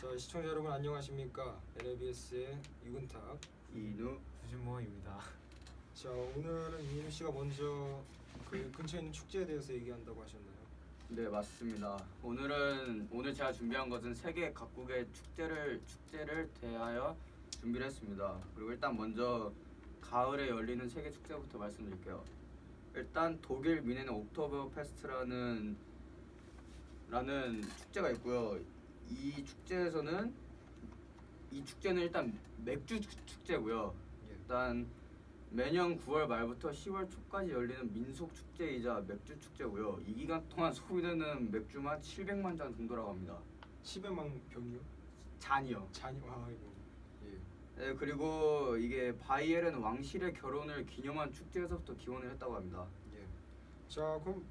자, 시청자 여러분 안녕하십니까? NLBS의 유근탁 이인우 구준모입니다. 자, 오늘은 이인우 씨가 먼저 그 근처에 있는 축제에 대해서 얘기한다고 하셨나요? 네 맞습니다. 오늘 제가 준비한 것은 세계 각국의 축제를 대하여 준비를 했습니다. 그리고 일단 먼저 가을에 열리는 세계 축제부터 말씀드릴게요. 일단 독일 뮌헨의 옥토버 페스트라는 축제가 있고요. 이 축제는 일단 맥주 축제고요. 일단 매년 9월 말부터 10월 초까지 열리는 민속 축제이자 맥주 축제고요. 이 기간 동안 소비되는 맥주만 700만 잔 정도라고 합니다. 10여만 병이요? 잔이요. 잔이 아이고. 예. 네, 그리고 이게 바이에른 왕실의 결혼을 기념한 축제에서부터 기원을 했다고 합니다. 예. 자, 그럼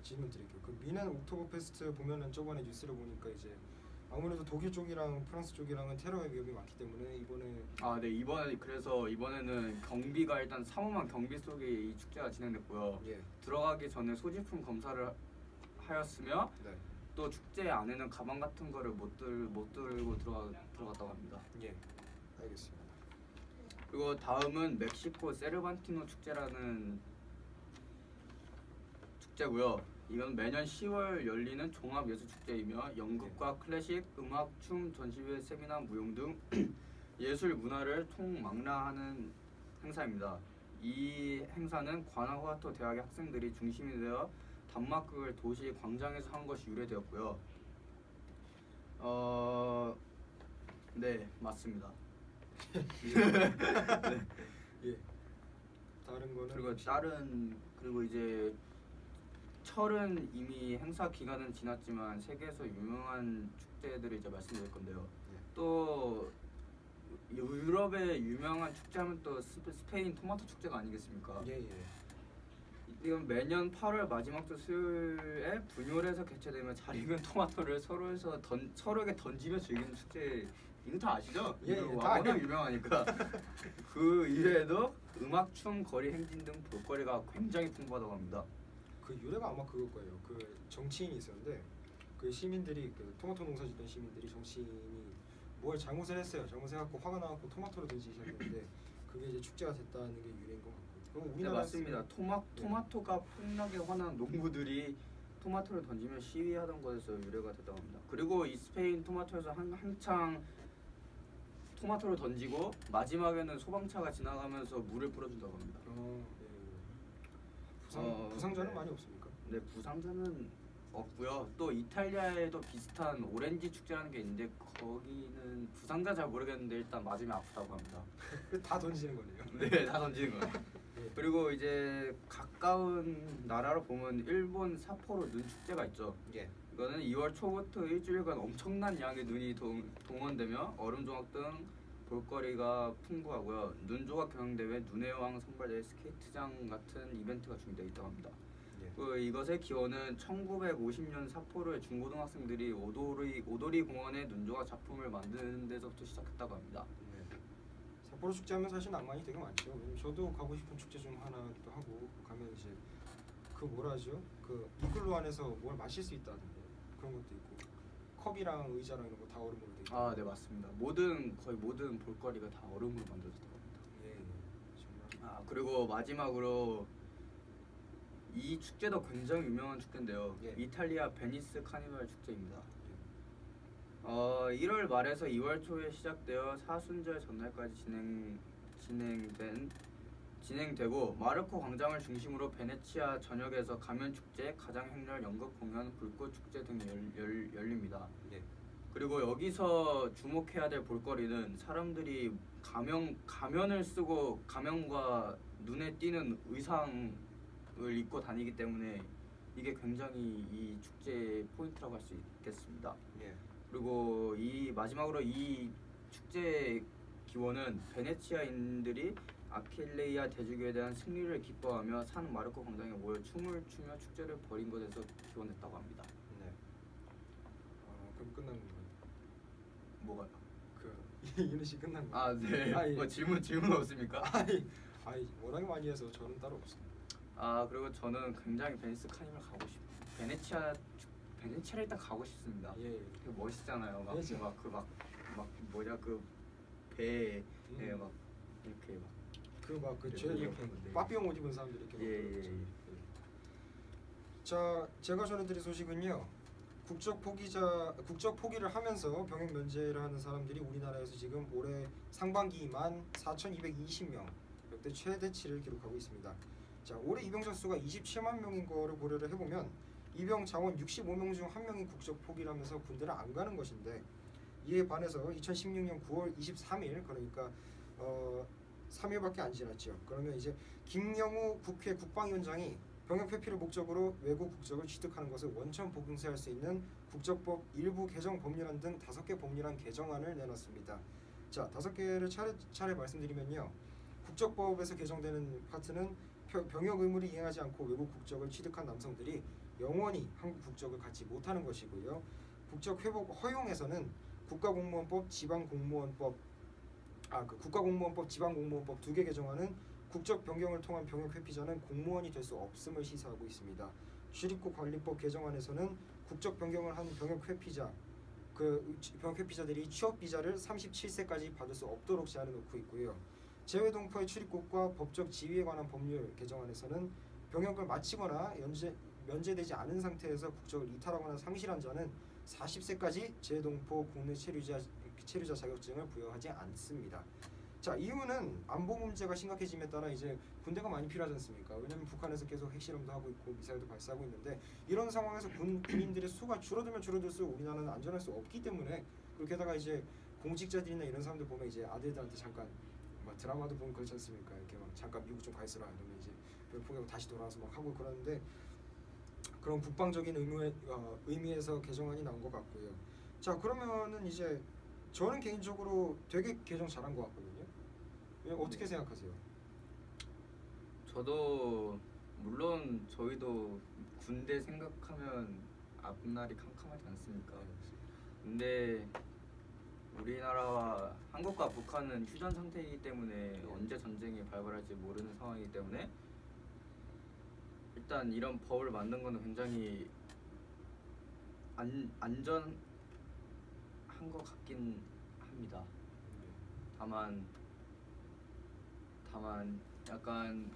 질문 드릴게요. 그 뮌헨 옥토버 페스트 보면은 저번에 뉴스를 보니까 이제 아무래도 독일 쪽이랑 프랑스 쪽이랑은 테러의 위협이 많기 때문에 네, 이번에는 경비가 일단 삼엄한 경비 속에 이 축제가 진행됐고요. 예. 들어가기 전에 소지품 검사를 하였으며 네. 또 축제 안에는 가방 같은 거를 못 들고 들어갔다고 합니다. 예. 알겠습니다. 그리고 다음은 멕시코 세르반티노 축제라는 축제고요. 이건 매년 10월 열리는 종합예술축제이며 연극과 클래식, 음악, 춤, 전시회, 세미나, 무용 등 예술 문화를 총망라하는 행사입니다. 이 행사는 과나후아토 대학의 학생들이 중심이 되어 단막극을 도시 광장에서 한 것이 유래되었고요. 네, 맞습니다. 네. 예. 다른 거는 그리고 이제 철은 이미 행사 기간은 지났지만 세계에서 유명한 축제들을 이제 말씀드릴 건데요. 예. 또 유럽의 유명한 축제하면 또 스페인 토마토 축제가 아니겠습니까? 예. 이건 매년 8월 마지막 주 수요일에 분열해서 개최되며 잘 익은 토마토를 서로에게 던지며 즐기는 축제. 이거 다 아시죠? 예, 이거 다 워낙 유명하니까. 그 이외에도 음악, 춤, 거리 행진 등 볼거리가 굉장히 풍부하다고 합니다. 그 유래가 아마 그걸 거예요. 그 정치인이 있었는데 그 시민들이 그 토마토 농사 짓던 시민들이 정치인이 뭘 잘못을 했어요. 잘못해갖고 화가 나갖고 토마토를 던지기 시작했는데 그게 이제 축제가 됐다는 게 유래인 것 같고. 그럼 네, 우리나라 맞습니다. 토마토가 폭락에 화난 농부들이 토마토를 던지며 시위하던 것에서 유래가 됐다고 합니다. 그리고 이 스페인 토마토에서 한창 토마토를 던지고 마지막에는 소방차가 지나가면서 물을 뿌려준다고 합니다. 부상자는 네. 많이 없습니까? 네, 부상자는 없고요. 또 이탈리아에도 비슷한 오렌지 축제라는 게 있는데 거기는 부상자 잘 모르겠는데 일단 맞으면 아프다고 합니다. 다 던지는 거네요. 네, 다 던지는 거예요. 예. 그리고 이제 가까운 나라로 보면 일본 삿포로 눈 축제가 있죠. 예. 이거는 2월 초부터 일주일간 엄청난 양의 눈이 동원되며 얼음 조각 등 볼거리가 풍부하고요. 눈 조각 경연대회, 눈의 왕 선발대회, 스케이트장 같은 이벤트가 준비되어 있다고 합니다. 예. 이것의 기원은 1950년 삿포로의 중고등학생들이 오도리 공원의 눈조각 작품을 만드는 데서부터 시작했다고 합니다. 네. 삿포로 축제하면 사실 낭만이 되게 많죠. 왜냐면 저도 가고 싶은 축제 중 하나기도 하고 가면 이제 그 뭐라 하죠? 그 이글루 안에서 뭘 마실 수 있다던데 그런 것도 있고 컵이랑 의자랑 이런 거 다 얼음으로 돼 있고. 네 맞습니다. 거의 모든 볼거리가 다 얼음으로 만들어졌다고 합니다. 예. 정말. 그리고 마지막으로 이 축제도 굉장히 유명한 축제인데요. 예. 이탈리아 베니스 카니발 축제입니다. 1월 말에서 2월 초에 시작되어 사순절 전날까지 진행되고 마르코 광장을 중심으로 베네치아 전역에서 가면 축제, 가장 행렬, 연극 공연, 불꽃 축제 등이 열립니다. 예. 그리고 여기서 주목해야 될 볼거리는 사람들이 가면을 쓰고 가면과 눈에 띄는 의상을 입고 다니기 때문에 이게 굉장히 이 축제의 포인트라고 할 수 있겠습니다. 예. 그리고 마지막으로 이 축제의 기원은 베네치아인들이 아킬레이아 대주교에 대한 승리를 기뻐하며 산 마르코 광장에 모여 춤을 추며 축제를 벌인 것에서 기원했다고 합니다. 네. 그럼 끝난 건가요? 뭐가요? 그 이는 씨 끝난 거. 네. 예. 질문 없습니까? 아니 워낙에 많이 해서 저는 따로 없습니다. 그리고 저는 굉장히 베니스 카니발 가고 싶어요. 베네치아 베네치아를 일단 가고 싶습니다. 예. 되게 멋있잖아요. 막 그렇죠. 막 뭐냐 그 배에 막 이렇게 막 그막그 이렇게 건데. 빠삐용 옷 입은 사람들이 이렇게 막 예, 그러죠. 예, 예. 자, 제가 전해드릴 소식은요. 국적 포기를 하면서 병역 면제를 하는 사람들이 우리나라에서 지금 올해 상반기만 4,220명, 역대 최대치를 기록하고 있습니다. 자, 올해 입영자 수가 27만 명인 거를 고려를 해보면 입영 자원 65명 중 1명이 국적 포기를 하면서 군대를 안 가는 것인데, 이에 반해서 2016년 9월 23일, 그러니까 3일밖에 안 지났죠. 그러면 이제 김영우 국회 국방위원장이 병역 회피를 목적으로 외국 국적을 취득하는 것을 원천 복용할 수 있는 국적법 일부 개정 법률안 등 5개 법률안 개정안을 내놨습니다. 자, 5개를 차례 말씀드리면요. 국적법에서 개정되는 파트는 병역 의무를 이행하지 않고 외국 국적을 취득한 남성들이 영원히 한국 국적을 갖지 못하는 것이고요. 국적 회복 허용에서는 국가공무원법, 지방공무원법, 국가공무원법, 지방공무원법 2개 개정안은 국적 변경을 통한 병역 회피자는 공무원이 될 수 없음을 시사하고 있습니다. 출입국 관리법 개정안에서는 국적 변경을 한 병역 회피자, 병역 회피자들이 취업 비자를 37세까지 받을 수 없도록 제한해 놓고 있고요. 재외동포의 출입국과 법적 지위에 관한 법률 개정안에서는 병역을 마치거나 면제되지 않은 상태에서 국적을 이탈하거나 상실한 자는 40세까지 재외동포 국내 체류자 자격증을 부여하지 않습니다. 자, 이유는 안보 문제가 심각해짐에 따라 이제 군대가 많이 필요하지 않습니까? 왜냐하면 북한에서 계속 핵실험도 하고 있고 미사일도 발사하고 있는데, 이런 상황에서 군인들의 수가 줄어들면 줄어들수록 우리나라는 안전할 수 없기 때문에, 그렇게다가 이제 공직자들이나 이런 사람들 보면 이제 아들들한테 잠깐 막 드라마도 보면 그렇지 않습니까? 이렇게 막 잠깐 미국 좀 가 있어라 이러면 이제 포기하고 다시 돌아와서 막 하고 그러는데, 그런 국방적인 의미에서 개정안이 나온 것 같고요. 자, 그러면은 이제 저는 개인적으로 되게 개정 잘한 것 같거든요. 어떻게 생각하세요? 저도 물론 저희도 군대 생각하면 앞날이 캄캄하지 않습니까? 근데 우리나라와 한국과 북한은 휴전 상태이기 때문에 언제 전쟁이 발발할지 모르는 상황이기 때문에 일단 이런 법을 만든 거는 굉장히 안전한 것 같긴 합니다. 다만 약간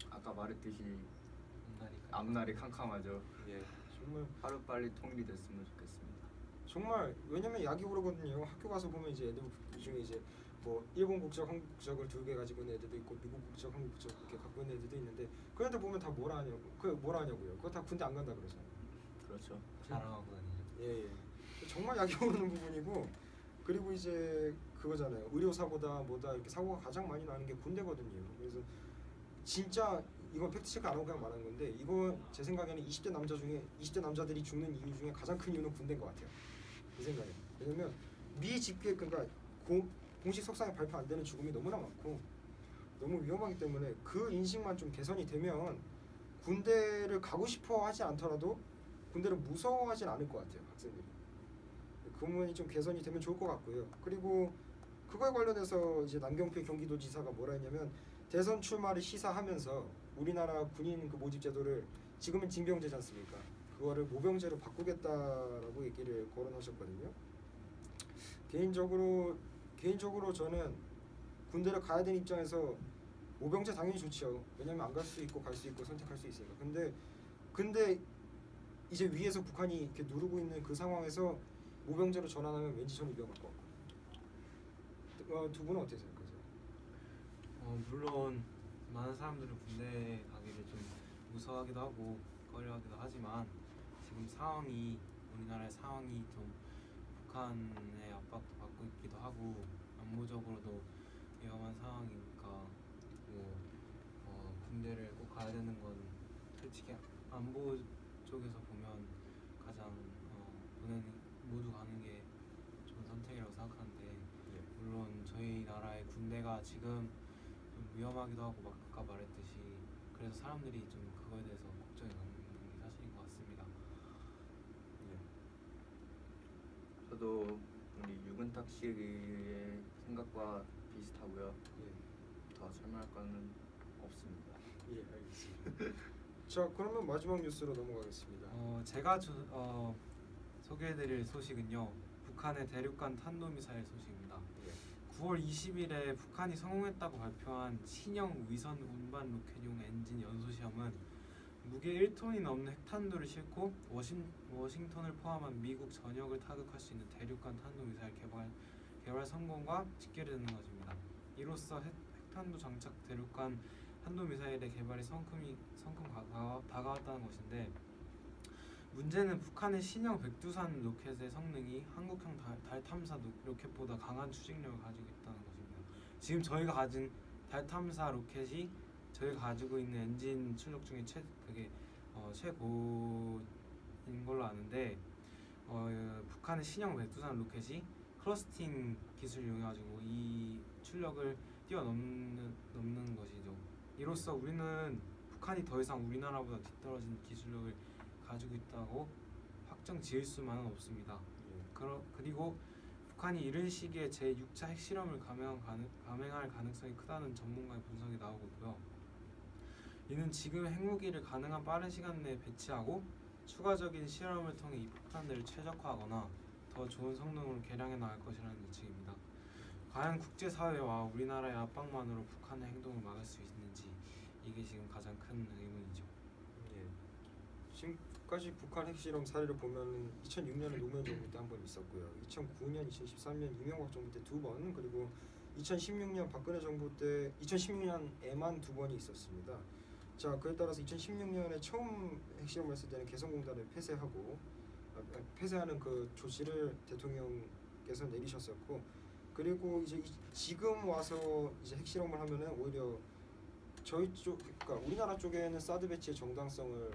아까 말했듯이 앞날이 캄캄하죠. 예, 정말 하루빨리 통일이 됐으면 좋겠습니다. 정말, 왜냐면 약이 오르거든요. 학교 가서 보면 이제 애들 중에 이제 뭐 일본 국적, 한국 국적을 2개 가지고 있는 애들도 있고, 미국 국적, 한국 국적 이렇게 갖고 있는 애들도 있는데, 그런 애들 보면 다 뭐라 하냐고요. 그거 다 군대 안 간다 그러잖아요. 그렇죠. 자랑하고 다니죠. 예. 정말 약이 오르는 부분이고, 그리고 이제 그거잖아요. 의료 사고다 뭐다 이렇게 사고가 가장 많이 나는 게 군대거든요. 그래서 진짜 이건 팩트 체크 안 하고 그냥 말하는 건데, 이거 제 생각에는 20대 남자들이 죽는 이유 중에 가장 큰 이유는 군대인 것 같아요. 그 생각에. 왜냐면 그러니까 공식 석상에 발표 안 되는 죽음이 너무나 많고 너무 위험하기 때문에, 그 인식만 좀 개선이 되면 군대를 가고 싶어 하지 않더라도 군대를 무서워하진 않을 것 같아요, 학생들이. 그 부분이 좀 개선이 되면 좋을 것 같고요. 그리고 그거에 관련해서 이제 남경필 경기도지사가 뭐라 했냐면, 대선 출마를 시사하면서 우리나라 군인 그 모집 제도를 지금은 징병제지 않습니까? 그거를 모병제로 바꾸겠다라고 얘기를 거론하셨거든요. 개인적으로 저는 군대를 가야 되는 입장에서 모병제 당연히 좋죠. 왜냐면 안 갈 수 있고 갈 수 있고 선택할 수 있으니까. 근데 이제 위에서 북한이 이렇게 누르고 있는 그 상황에서 모병제로 전환하면 왠지 저는 위험할 것 같고. 두 분은 어떻게 생각하세요? 물론 많은 사람들은 군대 가기를 좀 무서워하기도 하고 꺼려하기도 하지만, 지금 우리나라의 상황이 좀 북한의 압박도 받고 있기도 하고 안보적으로도 위험한 상황이니까 군대를 꼭 가야 되는 건 솔직히 안보 쪽에서 보면 가장 모두 가는 게 좋은 선택이라고 생각하는데, 물론 저희 나라의 군대가 지금 좀 위험하기도 하고 막 아까 말했듯이, 그래서 사람들이 좀 그거에 대해서 걱정이 많은 게 사실인 것 같습니다. 저도 우리 유근탁 씨의 생각과 비슷하고요. 더 설명할 거는 없습니다. 예, 알겠습니다. 자 그러면 마지막 뉴스로 넘어가겠습니다. 제가 소개해드릴 소식은요. 북한의 대륙간 탄도미사일 소식입니다. 예. 9월 20일에 북한이 성공했다고 발표한 신형 위성 운반 로켓용 엔진 연소 시험은 무게 1톤이 넘는 핵탄두를 싣고 워싱턴을 포함한 미국 전역을 타격할 수 있는 대륙간 탄도미사일 개발 성공과 직결되는 것입니다. 이로써 핵탄두 장착 대륙간 탄도미사일의 개발이 성큼 다가왔다는 것인데, 문제는 북한의 신형 백두산 로켓의 성능이 한국형 달 탐사 로켓보다 강한 추진력을 가지고 있다는 것입니다. 지금 저희가 가진 달 탐사 로켓이 저희가 가지고 있는 엔진 출력 중에 최고인 걸로 아는데, 북한의 신형 백두산 로켓이 클러스팅 기술을 이용해가지고 이 출력을 뛰어넘는 것이죠. 이로써 우리는 북한이 더 이상 우리나라보다 뒤떨어진 기술력을 가지고 있다고 확정 지을 수만은 없습니다. 그리고 북한이 이른 시기에 제6차 핵실험을 감행할 가능성이 크다는 전문가의 분석이 나오고 있고요. 이는 지금 핵무기를 가능한 빠른 시간 내에 배치하고 추가적인 실험을 통해 이 폭탄들을 최적화하거나 더 좋은 성능으로 개량해 나갈 것이라는 예측입니다. 과연 국제사회와 우리나라의 압박만으로 북한의 행동을 막을 수 있는지, 이게 지금 가장 큰 의문이죠. 예. 지금까지 북한 핵실험 사례를 보면 2006년에 노무현 정부 때 한 번 있었고요. 2009년, 2013년 이명박 정부 때 2번, 그리고 2016년 박근혜 정부 때 2016년에만 2번이 있었습니다. 자, 그에 따라서 2016년에 처음 핵실험을 했을 때는 개성공단을 폐쇄하는 그 조치를 대통령께서 내리셨었고, 그리고 이제 지금 와서 이제 핵실험을 하면은 오히려 저희 쪽, 그러니까 우리나라 쪽에는 사드 배치의 정당성을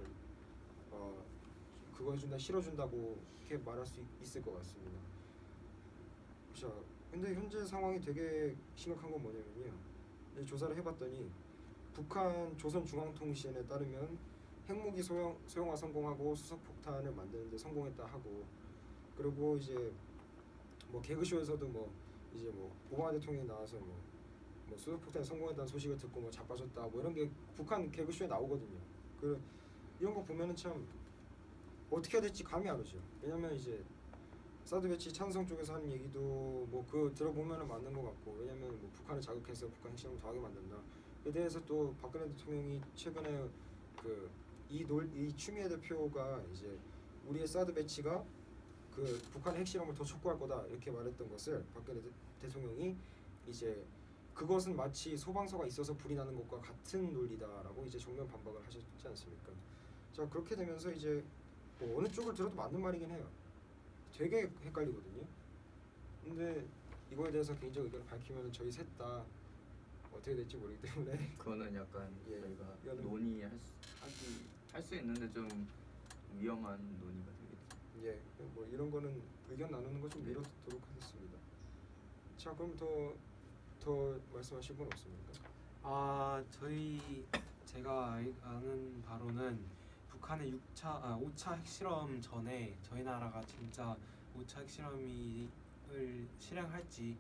그거 해준다, 실어준다고 이렇게 말할 수 있을 것 같습니다. 자, 근데 현재 상황이 되게 심각한 건 뭐냐면요. 조사를 해봤더니 북한 조선중앙통신에 따르면 핵무기 소형화 성공하고 수소폭탄을 만드는 데 성공했다 하고, 그리고 이제 뭐 개그쇼에서도 뭐 이제 뭐 오바마 대통령이 나와서 뭐 수소폭탄에 성공했다는 소식을 듣고 뭐 자빠졌다 뭐 이런 게 북한 개그쇼에 나오거든요. 이런 거 보면은 참 어떻게 해야 될지 감이 안 오죠. 왜냐면 이제 사드 배치 찬성 쪽에서 하는 얘기도 뭐 그 들어보면은 맞는 것 같고, 왜냐면 뭐 북한을 자극해서 북한 핵실험을 더 하게 만든다. 에 대해서 또 박근혜 대통령이 최근에 이 추미애 대표가 이제 우리의 사드 배치가 그 북한의 핵실험을 더 촉구할 거다 이렇게 말했던 것을 박근혜 대통령이 이제 그것은 마치 소방서가 있어서 불이 나는 것과 같은 논리다라고 이제 정면 반박을 하셨지 않습니까? 자, 그렇게 되면서 이제 뭐 어느 쪽을 들어도 맞는 말이긴 해요. 되게 헷갈리거든요. 근데 이거에 대해서 개인적 의견을 밝히면 저희 셋 다 어떻게 될지 모르기 때문에 그거는 약간 예, 저희가 이거는 논의할 수 있는데 좀 위험한 논의가 되겠죠. 예, 뭐 이런 거는 의견 나누는 거 좀 미뤄두도록 하겠습니다. 자, 그럼 더 말씀하실 건 없습니까? 제가 아는 바로는 북한의 5차 핵실험 전에 저희 나라가 진짜 5차 핵실험을 실행할지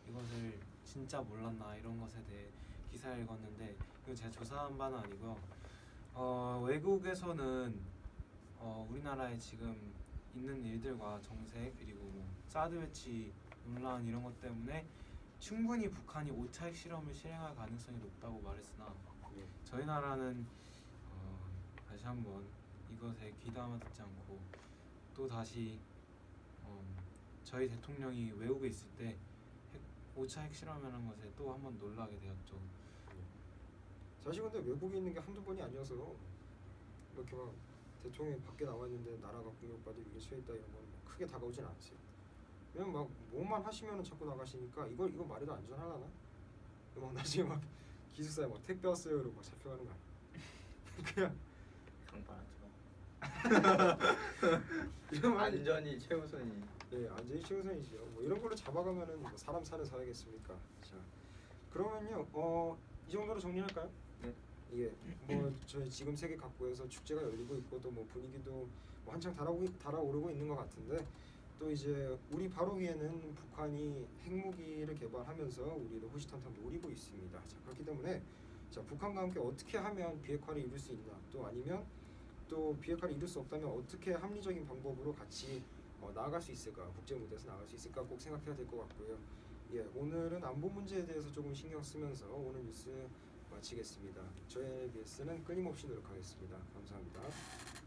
이것을 진짜 몰랐나, 이런 것에 대해 기사를 읽었는데 이건 제가 조사한 바는 아니고요. 외국에서는 우리나라에 지금 있는 일들과 정세, 그리고 뭐 사드 배치 논란 이런 것 때문에 충분히 북한이 5차 핵실험을 실행할 가능성이 높다고 말했으나, 예. 저희 나라는 다시 한번 이것에 귀담아 듣지 않고 또 다시 저희 대통령이 외국에 있을 때 5차 핵실험이라는 것에 또 한번 놀라게 되었죠. 사실 근데 외국에 있는 게 한두 번이 아니어서 이렇게 막 대통령이 밖에 나와 있는데 나라가 공격받을 위기에 처했다 이런 건 크게 다가오진 않았어요. 왜냐면 막 뭐만 하시면은 자꾸 나가시니까 이거 말해도 안전하려나? 막 나중에 막 기숙사에 막 택배 왔어요 이러고 막 잡혀가는 거 아니야? 그냥 이러면 안전이 최우선이. 네, 안전이 최우선이죠. 뭐 이런 걸로 잡아가면은 뭐 사람 사는 사회겠습니까? 자, 그러면요, 이 정도로 정리할까요? 네. 예, 뭐 저희 지금 세계 각국에서 축제가 열리고 있고 또 뭐 분위기도 뭐 한창 달아오르고 있는 것 같은데, 또 이제 우리 바로 위에는 북한이 핵무기를 개발하면서 우리를 호시탐탐 노리고 있습니다. 자, 그렇기 때문에 자, 북한과 함께 어떻게 하면 비핵화를 이룰 수 있나, 또 아니면 또 비핵화를 이룰 수 없다면 어떻게 합리적인 방법으로 같이 나아갈 수 있을까, 국제 무대에서 나아갈 수 있을까 꼭 생각해야 될 것 같고요. 예, 오늘은 안보 문제에 대해서 조금 신경 쓰면서 오늘 뉴스 마치겠습니다. 저희 NLBS는 끊임없이 노력하겠습니다. 감사합니다.